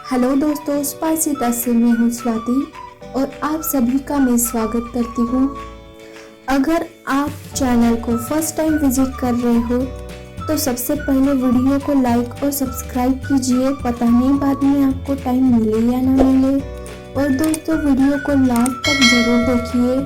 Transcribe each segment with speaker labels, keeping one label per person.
Speaker 1: Hello दोस्तों, spicy touch से मैं हूँ स्वाति और आप सभी का मैं स्वागत करती हूँ। अगर आप चैनल को फर्स्ट टाइम विजिट कर रहे हो तो सबसे पहले वीडियो को लाइक और सब्सक्राइब कीजिए। पता नहीं बाद में आपको टाइम मिले या ना मिले। और दोस्तों, वीडियो को लास्ट तक जरूर देखिए,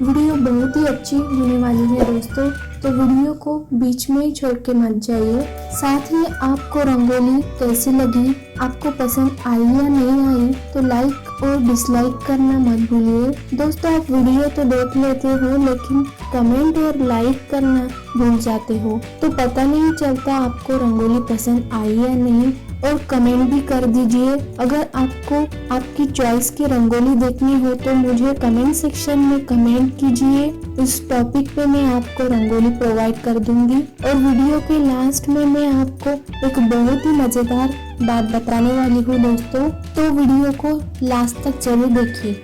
Speaker 1: वीडियो बहुत ही अच्छी होने वाली है दोस्तों, तो वीडियो को बीच में ही छोड़ के मत जाइए। साथ ही आपको रंगोली कैसी लगी, आपको पसंद आई या नहीं आई, तो लाइक और डिसलाइक करना मत भूलिए। दोस्तों, आप वीडियो तो देख लेते हो लेकिन कमेंट और लाइक करना भूल जाते हो, तो पता नहीं चलता आपको रंगोली पसंद आई या नहीं। और कमेंट भी कर दीजिए। अगर आपको आपकी चॉइस की रंगोली देखनी हो तो मुझे कमेंट सेक्शन में कमेंट कीजिए, इस टॉपिक पे मैं आपको रंगोली प्रोवाइड कर दूंगी। और वीडियो के लास्ट में मैं आपको एक बहुत ही मजेदार बात बताने वाली हूँ दोस्तों, तो वीडियो को लास्ट तक जरूर देखिए।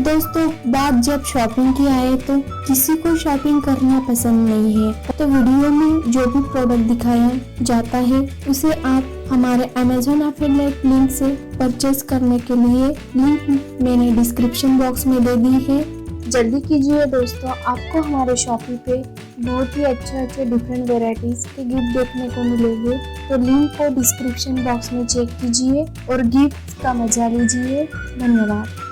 Speaker 1: दोस्तों, बात जब शॉपिंग की आए तो किसी को शॉपिंग करना पसंद नहीं है, तो वीडियो में जो भी प्रोडक्ट दिखाया जाता है उसे आप हमारे अमेज़न एफिलिएट लिंक से परचेज करने के लिए लिंक मैंने डिस्क्रिप्शन बॉक्स में दे दी है, जल्दी कीजिए दोस्तों, आपको हमारे शॉपी पे बहुत ही अच्छे डिफरेंट वेराइटीज़ के गिफ्ट देखने को मिलेंगे। तो लिंक को डिस्क्रिप्शन बॉक्स में चेक कीजिए और गिफ्ट का मजा लीजिए। धन्यवाद।